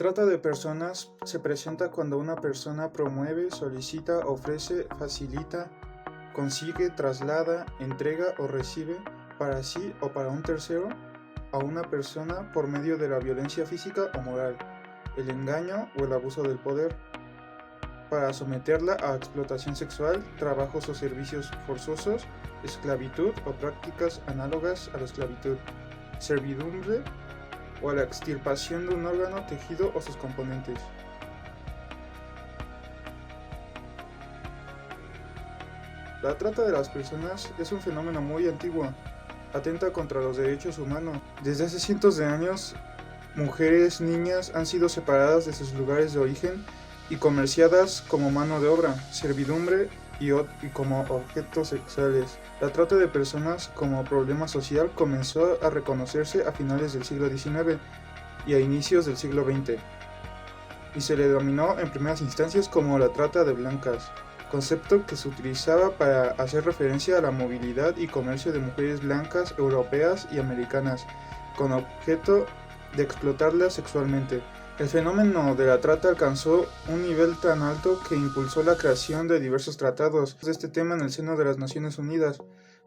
La trata de personas se presenta cuando una persona promueve, solicita, ofrece, facilita, consigue, traslada, entrega o recibe para sí o para un tercero a una persona por medio de la violencia física o moral, el engaño o el abuso del poder, para someterla a explotación sexual, trabajos o servicios forzosos, esclavitud o prácticas análogas a la esclavitud, servidumbre o a la extirpación de un órgano, tejido o sus componentes. La trata de las personas es un fenómeno muy antiguo, atenta contra los derechos humanos. Desde hace cientos de años, mujeres, niñas han sido separadas de sus lugares de origen y comerciadas como mano de obra, servidumbre y como objetos sexuales. La trata de personas como problema social comenzó a reconocerse a finales del siglo XIX y a inicios del siglo XX, y se le denominó en primeras instancias como la trata de blancas, concepto que se utilizaba para hacer referencia a la movilidad y comercio de mujeres blancas, europeas y americanas, con objeto de explotarlas sexualmente. El fenómeno de la trata alcanzó un nivel tan alto que impulsó la creación de diversos tratados de este tema en el seno de las Naciones Unidas,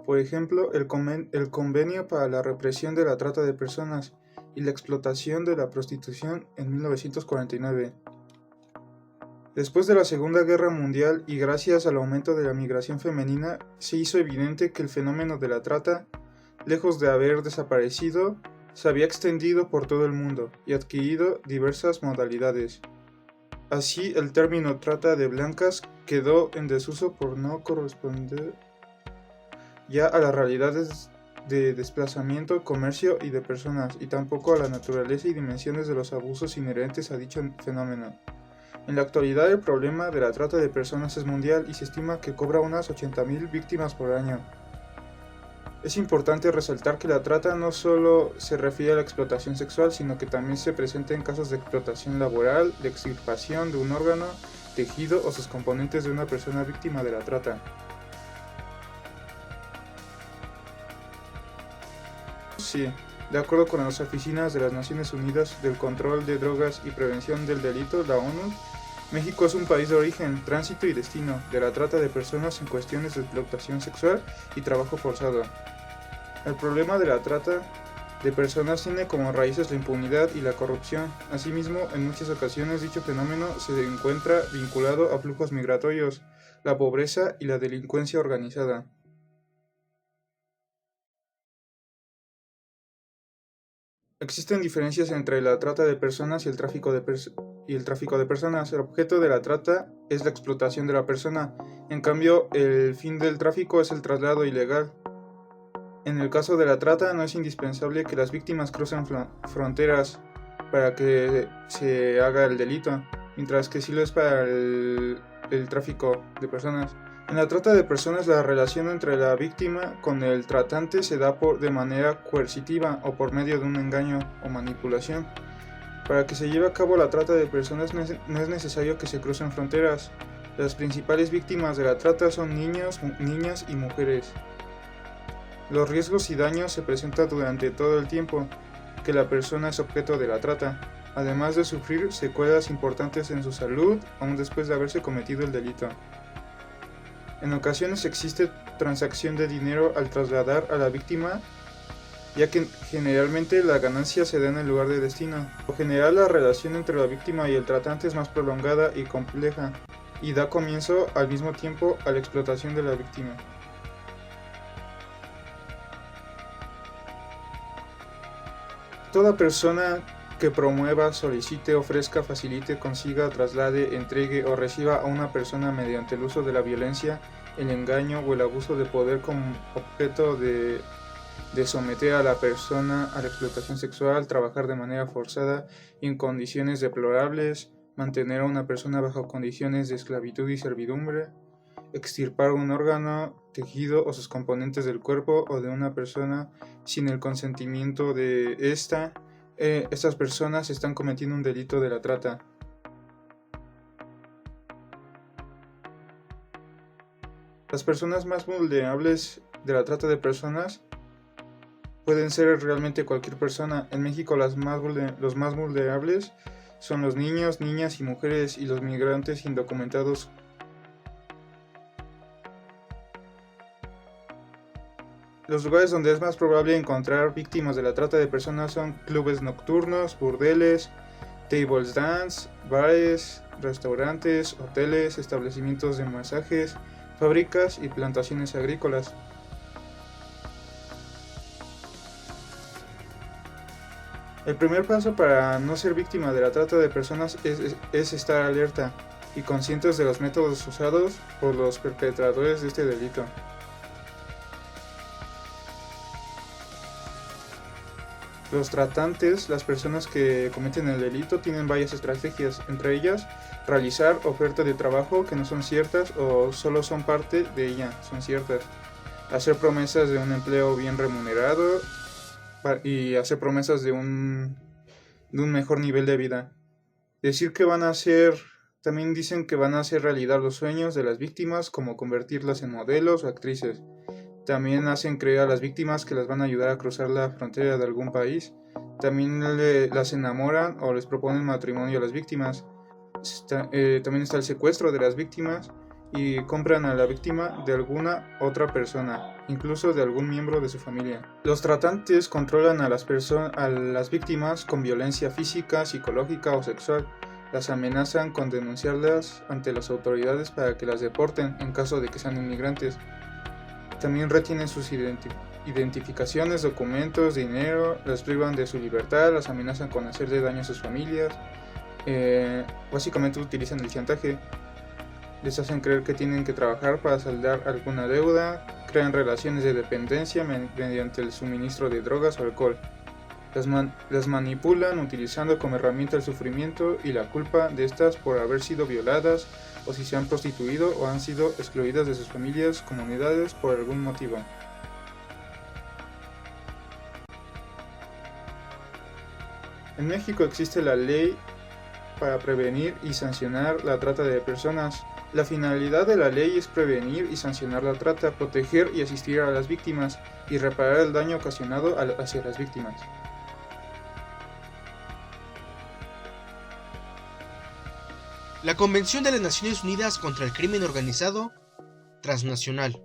por ejemplo, el Convenio para la Represión de la Trata de Personas y la Explotación de la Prostitución en 1949. Después de la Segunda Guerra Mundial y gracias al aumento de la migración femenina, se hizo evidente que el fenómeno de la trata, lejos de haber desaparecido, se había extendido por todo el mundo y adquirido diversas modalidades. Así, el término trata de blancas quedó en desuso por no corresponder ya a las realidades de desplazamiento, comercio y de personas, y tampoco a la naturaleza y dimensiones de los abusos inherentes a dicho fenómeno. En la actualidad, el problema de la trata de personas es mundial y se estima que cobra unas 80.000 víctimas por año. Es importante resaltar que la trata no solo se refiere a la explotación sexual, sino que también se presenta en casos de explotación laboral, de extirpación de un órgano, tejido o sus componentes de una persona víctima de la trata. Sí, de acuerdo con las oficinas de las Naciones Unidas del Control de Drogas y Prevención del Delito, la ONU, México es un país de origen, tránsito y destino de la trata de personas en cuestiones de explotación sexual y trabajo forzado. El problema de la trata de personas tiene como raíces la impunidad y la corrupción. Asimismo, en muchas ocasiones dicho fenómeno se encuentra vinculado a flujos migratorios, la pobreza y la delincuencia organizada. Existen diferencias entre la trata de personas y el tráfico de personas. El objeto de la trata es la explotación de la persona. En cambio, el fin del tráfico es el traslado ilegal. En el caso de la trata, no es indispensable que las víctimas crucen fronteras para que se haga el delito, mientras que sí lo es para el tráfico de personas. En la trata de personas, la relación entre la víctima con el tratante se da de manera coercitiva o por medio de un engaño o manipulación. Para que se lleve a cabo la trata de personas no es necesario que se crucen fronteras. Las principales víctimas de la trata son niños, niñas y mujeres. Los riesgos y daños se presentan durante todo el tiempo que la persona es objeto de la trata, además de sufrir secuelas importantes en su salud aún después de haberse cometido el delito. En ocasiones existe transacción de dinero al trasladar a la víctima, ya que generalmente la ganancia se da en el lugar de destino. Por general, la relación entre la víctima y el tratante es más prolongada y compleja, y da comienzo al mismo tiempo a la explotación de la víctima. Toda persona que promueva, solicite, ofrezca, facilite, consiga, traslade, entregue o reciba a una persona mediante el uso de la violencia, el engaño o el abuso de poder con objeto de someter a la persona a la explotación sexual, trabajar de manera forzada y en condiciones deplorables, mantener a una persona bajo condiciones de esclavitud y servidumbre, extirpar un órgano, tejido o sus componentes del cuerpo o de una persona sin el consentimiento de estas personas están cometiendo un delito de la trata. Las personas más vulnerables de la trata de personas pueden ser realmente cualquier persona. En México los más vulnerables son los niños, niñas y mujeres y los migrantes indocumentados. Los lugares donde es más probable encontrar víctimas de la trata de personas son clubes nocturnos, burdeles, tables dance, bares, restaurantes, hoteles, establecimientos de masajes, fábricas y plantaciones agrícolas. El primer paso para no ser víctima de la trata de personas es estar alerta y conscientes de los métodos usados por los perpetradores de este delito. Los tratantes, las personas que cometen el delito, tienen varias estrategias, entre ellas realizar ofertas de trabajo que no son ciertas o solo son parte de ella, son ciertas, hacer promesas de un empleo bien remunerado y hacer promesas de un mejor nivel de vida. Decir que van a hacer, también dicen que van a hacer realidad los sueños de las víctimas, como convertirlas en modelos o actrices. También hacen creer a las víctimas que las van a ayudar a cruzar la frontera de algún país. También las enamoran o les proponen matrimonio a las víctimas. También está el secuestro de las víctimas y compran a la víctima de alguna otra persona, incluso de algún miembro de su familia. Los tratantes controlan a las víctimas con violencia física, psicológica o sexual. Las amenazan con denunciarlas ante las autoridades para que las deporten en caso de que sean inmigrantes. También retienen sus identificaciones, documentos, dinero, las privan de su libertad, las amenazan con hacerle daño a sus familias. Básicamente utilizan el chantaje. Les hacen creer que tienen que trabajar para saldar alguna deuda, crean relaciones de dependencia mediante el suministro de drogas o alcohol. Las manipulan utilizando como herramienta el sufrimiento y la culpa de estas por haber sido violadas o si se han prostituido o han sido excluidas de sus familias, comunidades por algún motivo. En México existe la ley para prevenir y sancionar la trata de personas. La finalidad de la ley es prevenir y sancionar la trata, proteger y asistir a las víctimas y reparar el daño ocasionado hacia las víctimas. La Convención de las Naciones Unidas contra el Crimen Organizado Transnacional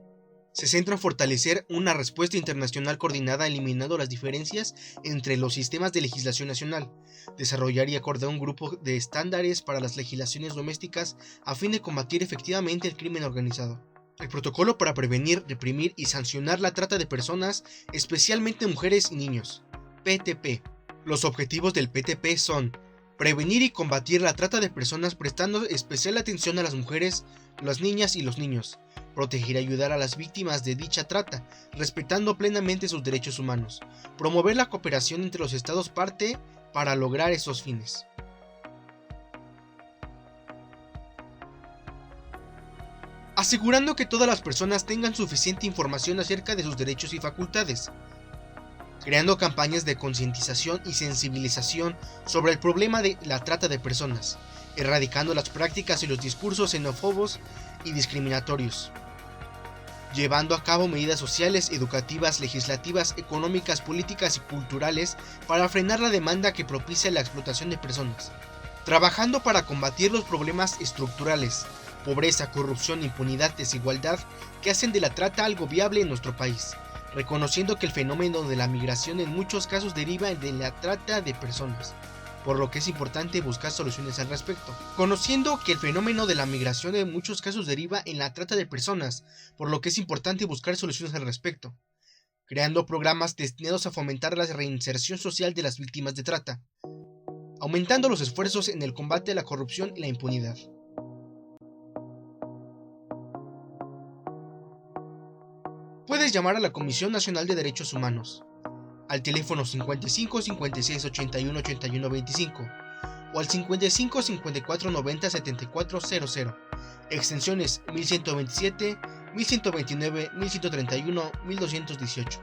se centra en fortalecer una respuesta internacional coordinada eliminando las diferencias entre los sistemas de legislación nacional, desarrollar y acordar un grupo de estándares para las legislaciones domésticas a fin de combatir efectivamente el crimen organizado. El protocolo para prevenir, reprimir y sancionar la trata de personas, especialmente mujeres y niños, PTP. Los objetivos del PTP son prevenir y combatir la trata de personas prestando especial atención a las mujeres, las niñas y los niños, proteger y ayudar a las víctimas de dicha trata, respetando plenamente sus derechos humanos, promover la cooperación entre los estados parte para lograr esos fines. Asegurando que todas las personas tengan suficiente información acerca de sus derechos y facultades, creando campañas de concientización y sensibilización sobre el problema de la trata de personas, erradicando las prácticas y los discursos xenófobos y discriminatorios, llevando a cabo medidas sociales, educativas, legislativas, económicas, políticas y culturales para frenar la demanda que propicia la explotación de personas, trabajando para combatir los problemas estructurales, pobreza, corrupción, impunidad, desigualdad, que hacen de la trata algo viable en nuestro país, reconociendo que el fenómeno de la migración en muchos casos deriva de la trata de personas, por lo que es importante buscar soluciones al respecto. Conociendo que el fenómeno de la migración en muchos casos deriva en la trata de personas, por lo que es importante buscar soluciones al respecto. Creando programas destinados a fomentar la reinserción social de las víctimas de trata. Aumentando los esfuerzos en el combate a la corrupción y la impunidad. Puedes llamar a la Comisión Nacional de Derechos Humanos al teléfono 55 56 81 81 25 o al 55 54 90 74 00, extensiones 1127, 1129, 1131, 1218.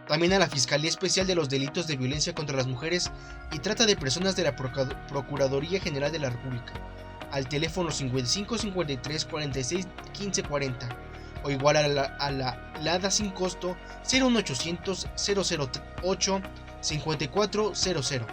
También a la Fiscalía Especial de los Delitos de Violencia contra las Mujeres y Trata de Personas de la Procuraduría General de la República al teléfono 55 53 46 15 40 o igual a la LADA sin costo 01800 008 5400.